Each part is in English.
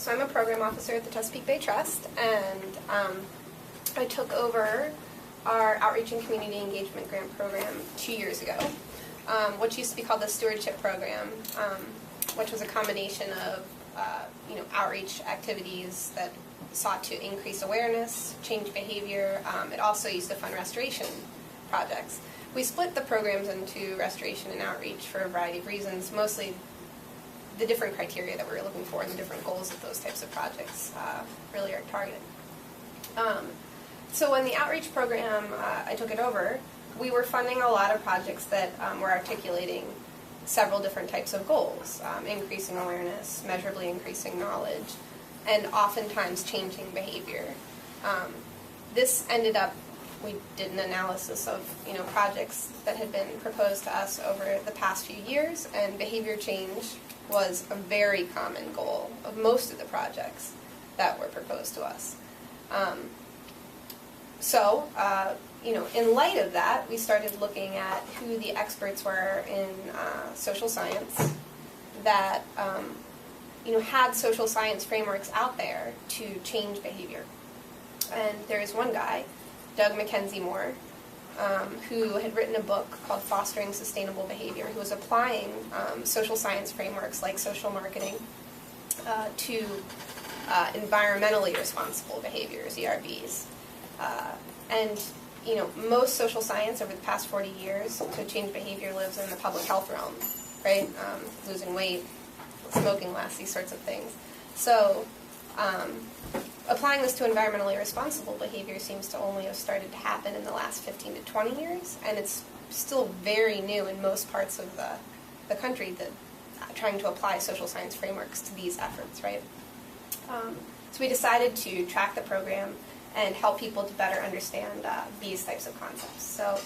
So I'm a program officer at the Chesapeake Bay Trust, and I took over our Outreach and Community Engagement Grant Program 2 years ago, which used to be called the Stewardship Program, which was a combination of outreach activities that sought to increase awareness, change behavior. It also used to fund restoration projects. We split the programs into restoration and outreach for a variety of reasons, mostly the different criteria that we were looking for and the different goals that those types of projects really are targeted. So when the outreach program, I took it over, we were funding a lot of projects that were articulating several different types of goals, increasing awareness, measurably increasing knowledge, and oftentimes changing behavior. This ended up, we did an analysis of projects that had been proposed to us over the past few years, and behavior change was a very common goal of most of the projects that were proposed to us. In light of that, we started looking at who the experts were in social science that had social science frameworks out there to change behavior. And there's one guy, Doug Mackenzie Moore, who had written a book called Fostering Sustainable Behavior, who was applying social science frameworks like social marketing to environmentally responsible behaviors, ERBs. Most social science over the past 40 years to change behavior lives in the public health realm, right? Losing weight, smoking less, these sorts of things. So applying this to environmentally responsible behavior seems to only have started to happen in the last 15 to 20 years, and it's still very new in most parts of the country that trying to apply social science frameworks to these efforts, right? So we decided to track the program and help people to better understand these types of concepts. So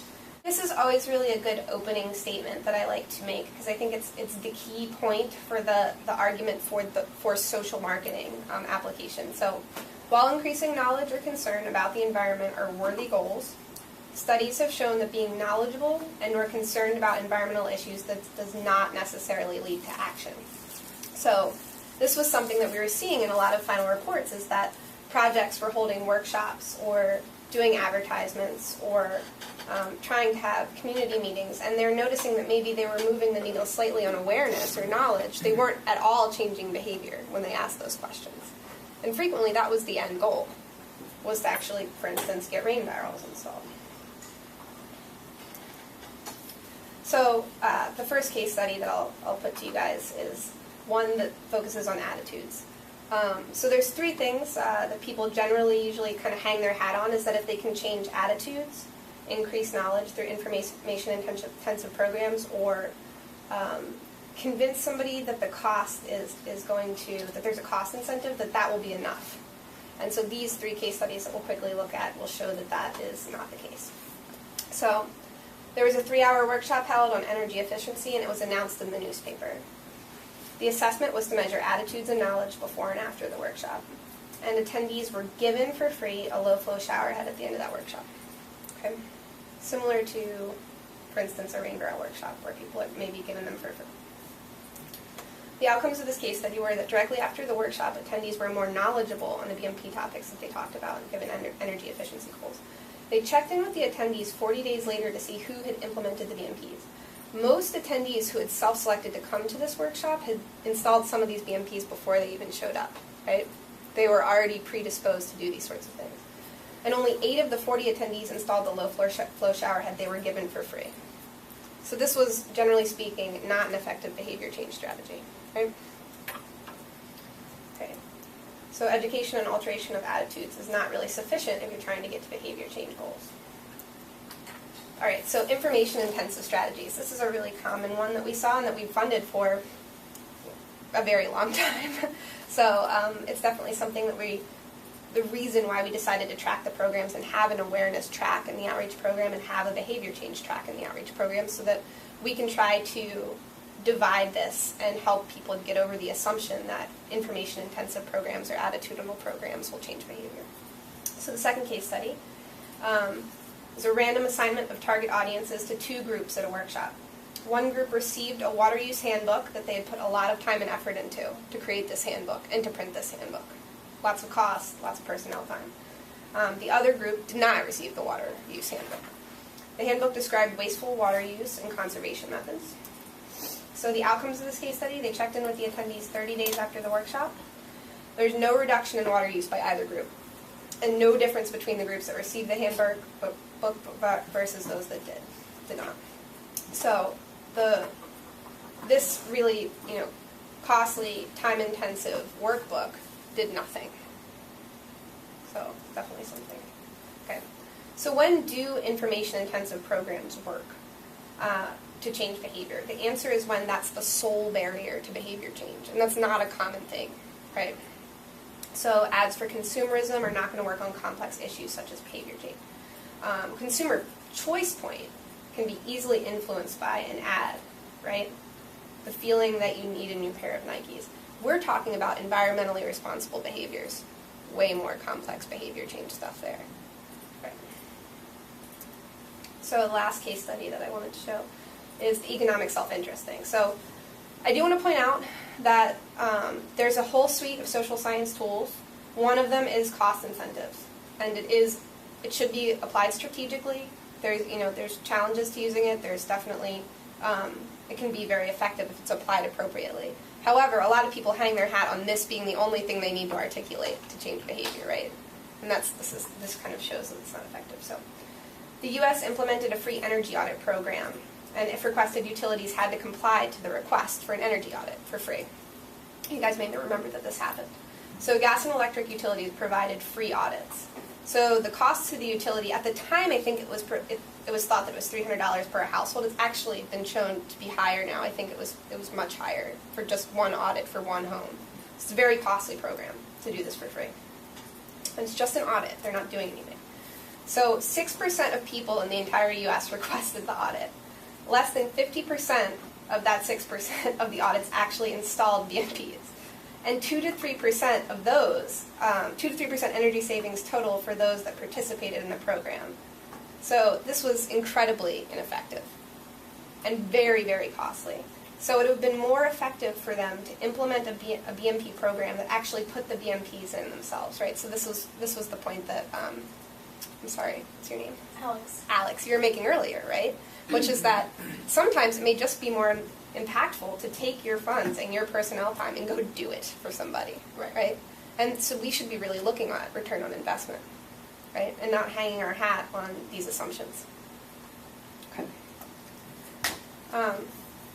this is always really a good opening statement that I like to make, because I think it's the key point for the argument for social marketing application. So while increasing knowledge or concern about the environment are worthy goals, studies have shown that being knowledgeable and or concerned about environmental issues does not necessarily lead to action. So this was something that we were seeing in a lot of final reports, is that projects were holding workshops or doing advertisements or trying to have community meetings, and they're noticing that maybe they were moving the needle slightly on awareness or knowledge. They weren't at all changing behavior when they asked those questions. And frequently that was the end goal, was to actually, for instance, get rain barrels installed. So the first case study that I'll put to you guys is one that focuses on attitudes. So there's three things that people generally usually kind of hang their hat on, is that if they can change attitudes, increase knowledge through information-intensive programs, or convince somebody that the cost is going to, that there's a cost incentive, that will be enough. And so these three case studies that we'll quickly look at will show that that is not the case. So there was a 3-hour workshop held on energy efficiency, and it was announced in the newspaper. The assessment was to measure attitudes and knowledge before and after the workshop. And attendees were given for free a low-flow shower head at the end of that workshop. Okay? Similar to, for instance, a rain barrel workshop, where people are maybe given them for free. The outcomes of this case study were that directly after the workshop, attendees were more knowledgeable on the BMP topics that they talked about, given energy efficiency goals. They checked in with the attendees 40 days later to see who had implemented the BMPs. Most attendees who had self-selected to come to this workshop had installed some of these BMPs before they even showed up, right? They were already predisposed to do these sorts of things. And only 8 of the 40 attendees installed the low-flow shower head they were given for free. So this was, generally speaking, not an effective behavior change strategy, right? Okay. So education and alteration of attitudes is not really sufficient if you're trying to get to behavior change goals. All right, so information-intensive strategies. This is a really common one that we saw and that we funded for a very long time. So it's definitely something that the reason why we decided to track the programs and have an awareness track in the outreach program and have a behavior change track in the outreach program, so that we can try to divide this and help people get over the assumption that information-intensive programs or attitudinal programs will change behavior. So the second case study is a random assignment of target audiences to 2 groups at a workshop. one group received a water use handbook that they had put a lot of time and effort into to create this handbook and to print this handbook. Lots of cost, lots of personnel time. The other group did not receive the water use handbook. The handbook described wasteful water use and conservation methods. So the outcomes of this case study, they checked in with the attendees 30 days after the workshop. There's no reduction in water use by either group, and no difference between the groups that received the handbook versus those that did not. So this really, costly, time-intensive workbook did nothing. So definitely something. Okay. So when do information-intensive programs work to change behavior? The answer is when that's the sole barrier to behavior change, and that's not a common thing, right? So ads for consumerism are not going to work on complex issues such as behavior change. Consumer choice point can be easily influenced by an ad, right? The feeling that you need a new pair of Nikes. We're talking about environmentally responsible behaviors. Way more complex behavior change stuff there. Right. So the last case study that I wanted to show is the economic self-interest thing. So I do want to point out that there's a whole suite of social science tools. One of them is cost incentives, and it should be applied strategically. There's challenges to using it. There's definitely it can be very effective if it's applied appropriately. However, a lot of people hang their hat on this being the only thing they need to articulate to change behavior, right? And this kind of shows that it's not effective. So, the U.S. implemented a free energy audit program, and if requested, utilities had to comply to the request for an energy audit for free. You guys may remember that this happened. So gas and electric utilities provided free audits. So the cost to the utility, at the time I think it was thought that it was $300 per household. It's actually been shown to be higher now. I think it was much higher for just one audit for one home. It's a very costly program to do this for free. And it's just an audit. They're not doing anything. So 6% of people in the entire U.S. requested the audit. Less than 50% of that 6% of the audits actually installed BMPs. And 2 to 3% of those, 2 to 3% energy savings total for those that participated in the program. So this was incredibly ineffective and very, very costly. So it would have been more effective for them to implement a BMP program that actually put the BMPs in themselves, right? So this was the point that, I'm sorry, what's your name? Alex, you were making earlier, right? Which is that sometimes it may just be more impactful to take your funds and your personnel time and go do it for somebody, right? And so we should be really looking at return on investment, right? And not hanging our hat on these assumptions. Okay.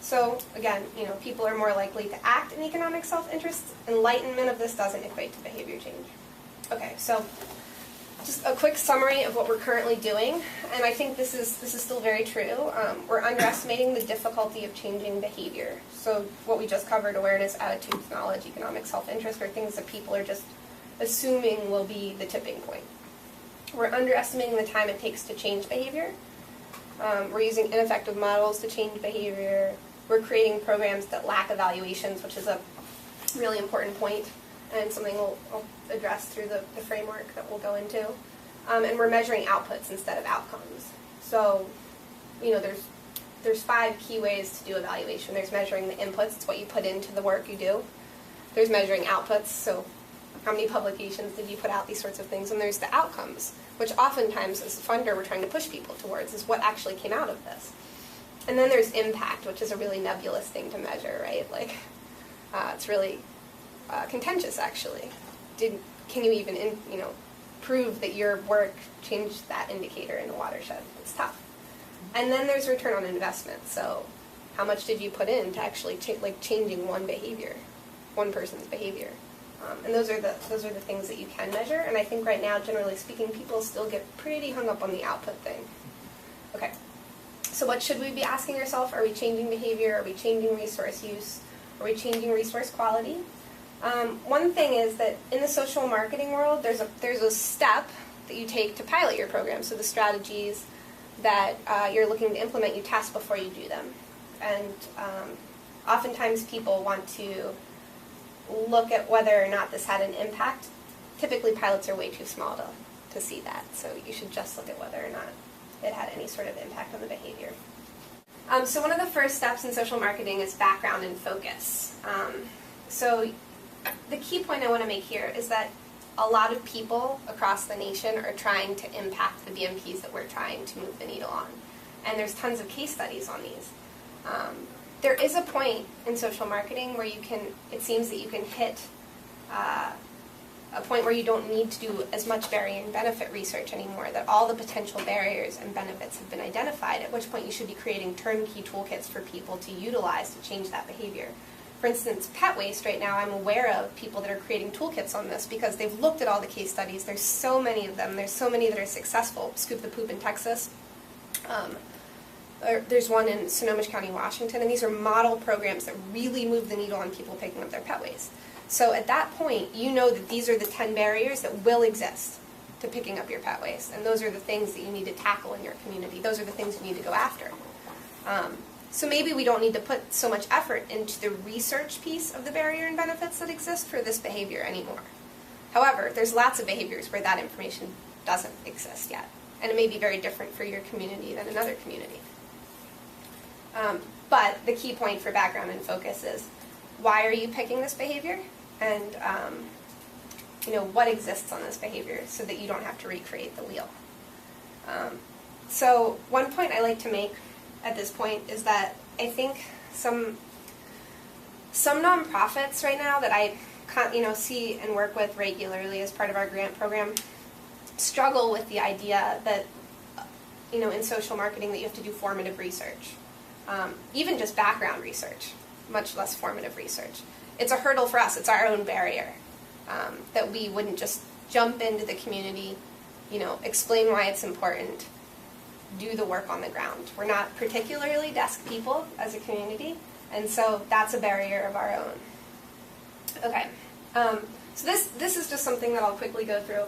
So again, people are more likely to act in economic self-interest. Enlightenment of this doesn't equate to behavior change. Okay, so just a quick summary of what we're currently doing, and I think this is still very true. We're underestimating the difficulty of changing behavior. So what we just covered, awareness, attitudes, knowledge, economic self-interest, are things that people are just assuming will be the tipping point. We're underestimating the time it takes to change behavior. We're using ineffective models to change behavior. We're creating programs that lack evaluations, which is a really important point, and something we'll address through the framework that we'll go into. And we're measuring outputs instead of outcomes. So, there's 5 key ways to do evaluation. There's measuring the inputs, it's what you put into the work you do. There's measuring outputs, so how many publications did you put out, these sorts of things. And there's the outcomes, which oftentimes as a funder we're trying to push people towards, is what actually came out of this. And then there's impact, which is a really nebulous thing to measure, right? It's really contentious, actually. Can you even, prove that your work changed that indicator in the watershed? It's tough. And then there's return on investment. So, how much did you put in to actually changing one person's behavior? And those are the things that you can measure. And I think right now, generally speaking, people still get pretty hung up on the output thing. Okay. So what should we be asking ourselves? Are we changing behavior? Are we changing resource use? Are we changing resource quality? One thing is that in the social marketing world, there's a step that you take to pilot your program. So the strategies that you're looking to implement, you test before you do them. And oftentimes people want to look at whether or not this had an impact. Typically pilots are way too small to see that. So you should just look at whether or not it had any sort of impact on the behavior. So one of the first steps in social marketing is background and focus. So the key point I want to make here is that a lot of people across the nation are trying to impact the BMPs that we're trying to move the needle on. And there's tons of case studies on these. There is a point in social marketing where it seems that you can hit a point where you don't need to do as much barrier and benefit research anymore, that all the potential barriers and benefits have been identified, at which point you should be creating turnkey toolkits for people to utilize to change that behavior. For instance, pet waste right now, I'm aware of people that are creating toolkits on this because they've looked at all the case studies. There's so many of them. There's so many that are successful. Scoop the Poop in Texas. There's one in Sonoma County, Washington, and these are model programs that really move the needle on people picking up their pet waste. So at that point, you know that these are the 10 barriers that will exist to picking up your pet waste, and those are the things that you need to tackle in your community. Those are the things you need to go after. So maybe we don't need to put so much effort into the research piece of the barrier and benefits that exist for this behavior anymore. However, there's lots of behaviors where that information doesn't exist yet, and it may be very different for your community than another community. But the key point for background and focus is, why are you picking this behavior? And what exists on this behavior so that you don't have to recreate the wheel. So one point I like to make at this point is that I think some nonprofits right now that I see and work with regularly as part of our grant program struggle with the idea that in social marketing that you have to do formative research, even just background research, much less formative research. It's a hurdle for us. It's our own barrier, that we wouldn't just jump into the community, explain why it's important, do the work on the ground. We're not particularly desk people as a community, and so that's a barrier of our own. Okay, so this is just something that I'll quickly go through.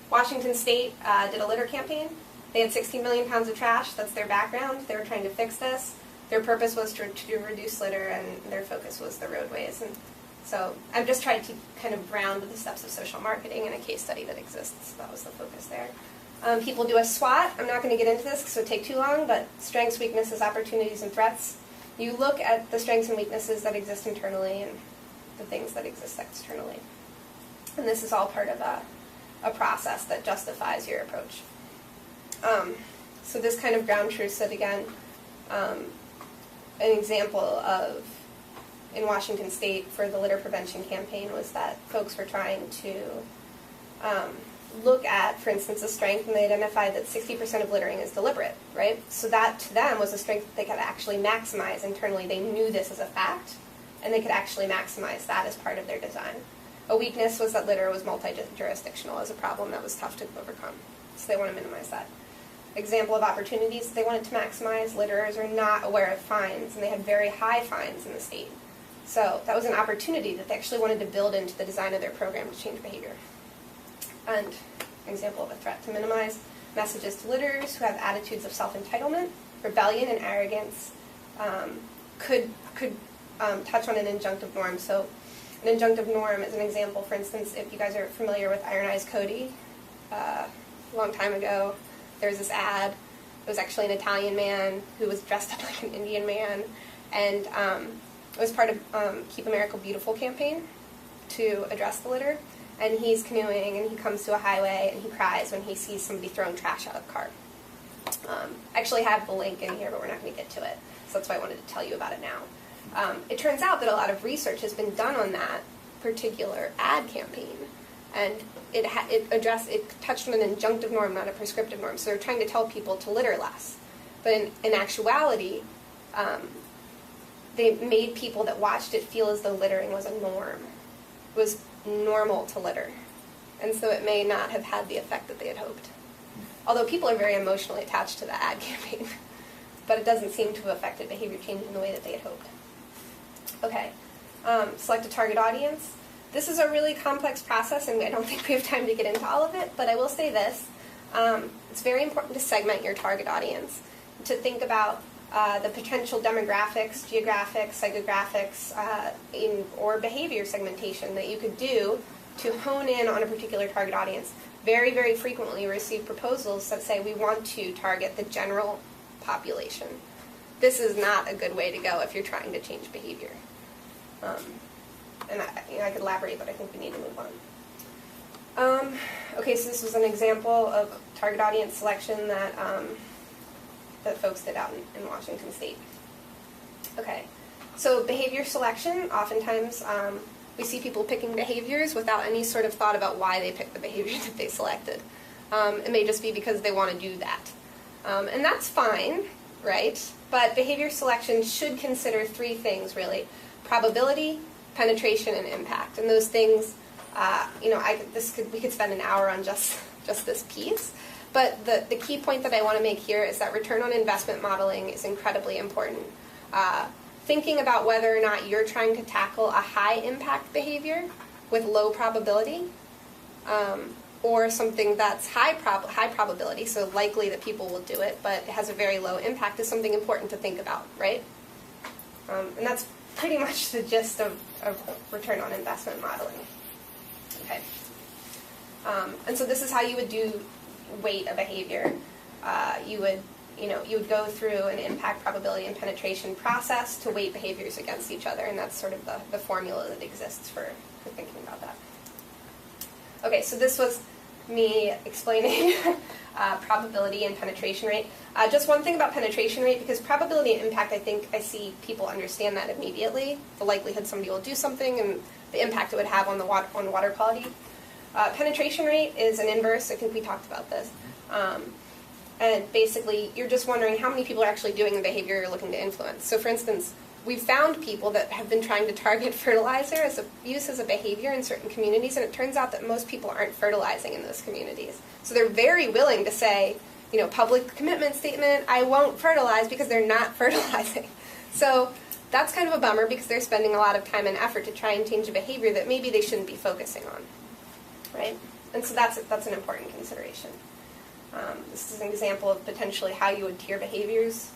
Washington State did a litter campaign. They had 16 million pounds of trash. That's their background. They were trying to fix this. Their purpose was to reduce litter, and their focus was the roadways. And so I've just tried to kind of ground the steps of social marketing in a case study that exists. That was the focus there. People do a SWOT. I'm not going to get into this because it would take too long, but strengths, weaknesses, opportunities, and threats. You look at the strengths and weaknesses that exist internally and the things that exist externally. And this is all part of a process that justifies your approach. So this kind of ground truth it again. An example of, in Washington State for the litter prevention campaign, was that folks were trying to look at, for instance, a strength, and they identified that 60% of littering is deliberate, right? So that to them was a strength that they could actually maximize internally. They knew this as a fact, and they could actually maximize that as part of their design. A weakness was that litter was multi-jurisdictional as a problem that was tough to overcome, so they want to minimize that. Example of opportunities, they wanted to maximize. Litterers are not aware of fines, and they had very high fines in the state. So that was an opportunity that they actually wanted to build into the design of their program to change behavior. And an example of a threat to minimize, messages to litterers who have attitudes of self-entitlement, rebellion, and arrogance could touch on an injunctive norm. So an injunctive norm is an example, for instance, if you guys are familiar with Ironized Cody, a long time ago, there was this ad. It was actually an Italian man who was dressed up like an Indian man, and it was part of Keep America Beautiful campaign to address the litter. And he's canoeing, and he comes to a highway, and he cries when he sees somebody throwing trash out of the cart. I actually have the link in here, but we're not going to get to it, so that's why I wanted to tell you about it now. It turns out that a lot of research has been done on that particular ad campaign, and it touched on an injunctive norm, not a prescriptive norm. So they're trying to tell people to litter less, but in actuality, they made people that watched it feel as though littering was a norm. It was normal to litter, and so it may not have had the effect that they had hoped. Although people are very emotionally attached to the ad campaign, but it doesn't seem to have affected behavior change in the way that they had hoped. Okay, select a target audience. This is a really complex process, and I don't think we have time to get into all of it, but I will say this. It's very important to segment your target audience, to think about the potential demographics, geographics, psychographics, or behavior segmentation that you could do to hone in on a particular target audience. Very, very frequently we receive proposals that say we want to target the general population. this is not a good way to go if you're trying to change behavior. And I could elaborate, but I think we need to move on. Okay, so this was an example of target audience selection that that folks did out in Washington State. Okay, so behavior selection, oftentimes we see people picking behaviors without any sort of thought about why they picked the behavior that they selected. It may just be because they want to do that. And that's fine, right? But behavior selection should consider three things, really: probability, penetration, and impact. And those things, we could spend an hour on just this piece. But the key point that I want to make here is that return on investment modeling is incredibly important. Thinking about whether or not you're trying to tackle a high impact behavior with low probability, or something that's high probability, so likely that people will do it, but it has a very low impact, is something important to think about, right? And that's pretty much the gist of return on investment modeling. Okay. And so this is how you would weight a behavior. You would go through an impact, probability, and penetration process to weight behaviors against each other, and that's sort of the formula that exists for thinking about that. Okay, so this was me explaining probability and penetration rate. Just one thing about penetration rate, because probability and impact, I think I see people understand that immediately. The likelihood somebody will do something and the impact it would have on water quality. Penetration rate is an inverse. I think we talked about this. And basically, you're just wondering how many people are actually doing the behavior you're looking to influence. So for instance, we've found people that have been trying to target fertilizer use as a behavior in certain communities, and it turns out that most people aren't fertilizing in those communities. So they're very willing to say, public commitment statement, I won't fertilize, because they're not fertilizing. So that's kind of a bummer, because they're spending a lot of time and effort to try and change a behavior that maybe they shouldn't be focusing on, right? And so that's an important consideration. This is an example of potentially how you would tier behaviors.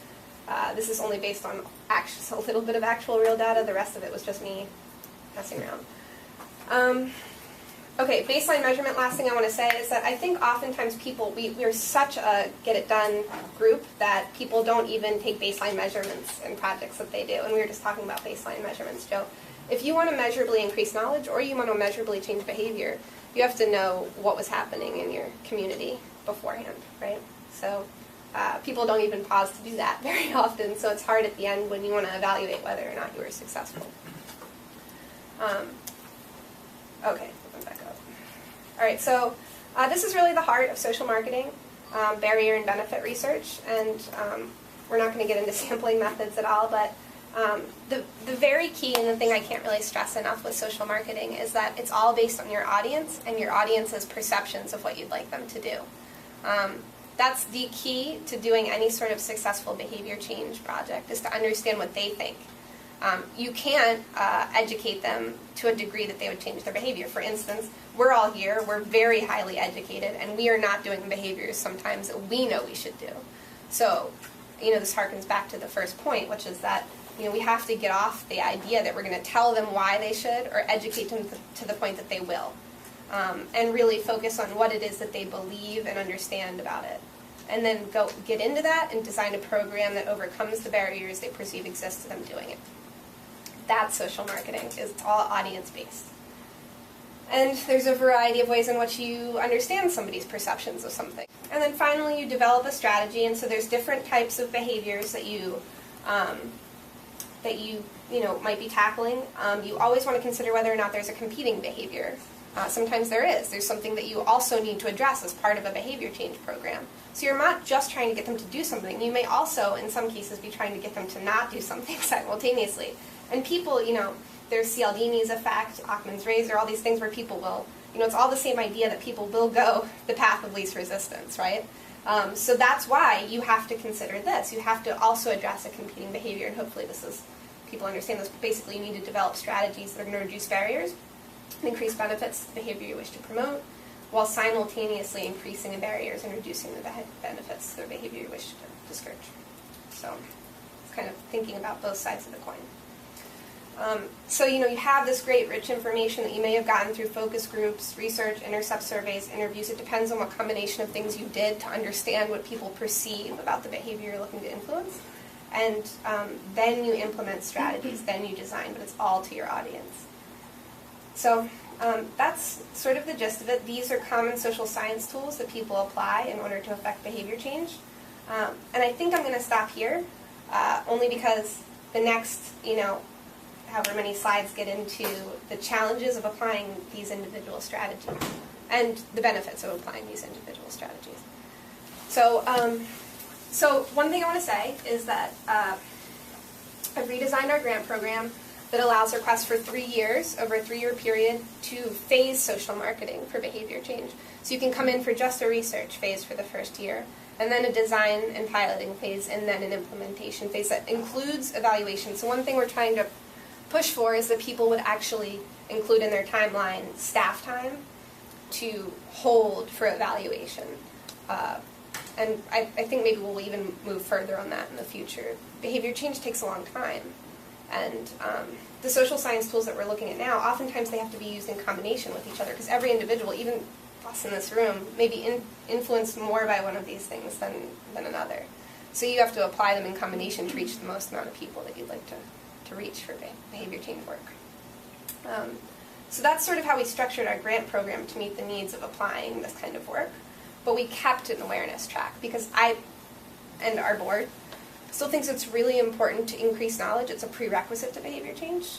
This is only based on a little bit of actual real data. The rest of it was just me messing around. Okay, baseline measurement, last thing I want to say is that I think oftentimes we're such a get-it-done group that people don't even take baseline measurements in projects that they do. And we were just talking about baseline measurements, Joe. If you want to measurably increase knowledge or you want to measurably change behavior, you have to know what was happening in your community beforehand, right? So people don't even pause to do that very often, so it's hard at the end when you want to evaluate whether or not you were successful. Okay, going back up. All right, so this is really the heart of social marketing, barrier and benefit research, and we're not going to get into sampling methods at all, but the very key and the thing I can't really stress enough with social marketing is that it's all based on your audience and your audience's perceptions of what you'd like them to do. That's the key to doing any sort of successful behavior change project, is to understand what they think. You can't educate them to a degree that they would change their behavior. For instance, we're all here, we're very highly educated, and we are not doing behaviors sometimes that we know we should do. So, this harkens back to the first point, which is that we have to get off the idea that we're going to tell them why they should or educate them to the point that they will. And really focus on what it is that they believe and understand about it. And then get into that and design a program that overcomes the barriers they perceive exist to them doing it. That's social marketing. It's all audience-based. And there's a variety of ways in which you understand somebody's perceptions of something. And then finally, you develop a strategy, and so there's different types of behaviors that you might be tackling. You always want to consider whether or not there's a competing behavior. Sometimes there is. There's something that you also need to address as part of a behavior change program. So you're not just trying to get them to do something. You may also, in some cases, be trying to get them to not do something simultaneously. And people, there's Cialdini's effect, Occam's razor, all these things where people will, it's all the same idea that people will go the path of least resistance, right? So that's why you have to consider this. You have to also address a competing behavior, and hopefully people understand this. Basically, you need to develop strategies that are going to reduce barriers and increase benefits to the behavior you wish to promote, while simultaneously increasing the barriers and reducing the benefits to the behavior you wish to discourage. So it's kind of thinking about both sides of the coin. So you have this great rich information that you may have gotten through focus groups, research, intercept surveys, interviews. It depends on what combination of things you did to understand what people perceive about the behavior you're looking to influence. and then you implement strategies, then you design, but it's all to your audience. So that's sort of the gist of it. These are common social science tools that people apply in order to affect behavior change. And I think I'm going to stop here, only because the next, however many slides get into the challenges of applying these individual strategies and the benefits of applying these individual strategies. So, so one thing I want to say is that I've redesigned our grant program that allows requests for 3 years, over a 3-year period, to phase social marketing for behavior change. So you can come in for just a research phase for the first year, and then a design and piloting phase, and then an implementation phase that includes evaluation. So one thing we're trying to push for is that people would actually include in their timeline staff time to hold for evaluation. And I think maybe we'll even move further on that in the future. Behavior change takes a long time. And the social science tools that we're looking at now, oftentimes they have to be used in combination with each other, because every individual, even us in this room, may be influenced more by one of these things than another. So you have to apply them in combination to reach the most amount of people that you'd like to reach for behavior change work. So that's sort of how we structured our grant program to meet the needs of applying this kind of work. But we kept an awareness track, because I and our board still thinks it's really important to increase knowledge. It's a prerequisite to behavior change.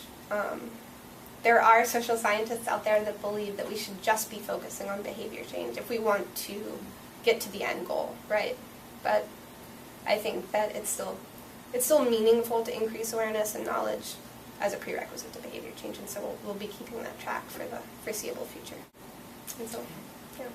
There are social scientists out there that believe that we should just be focusing on behavior change if we want to get to the end goal, right? But I think that it's still meaningful to increase awareness and knowledge as a prerequisite to behavior change, and so we'll be keeping that track for the foreseeable future. And so, yeah.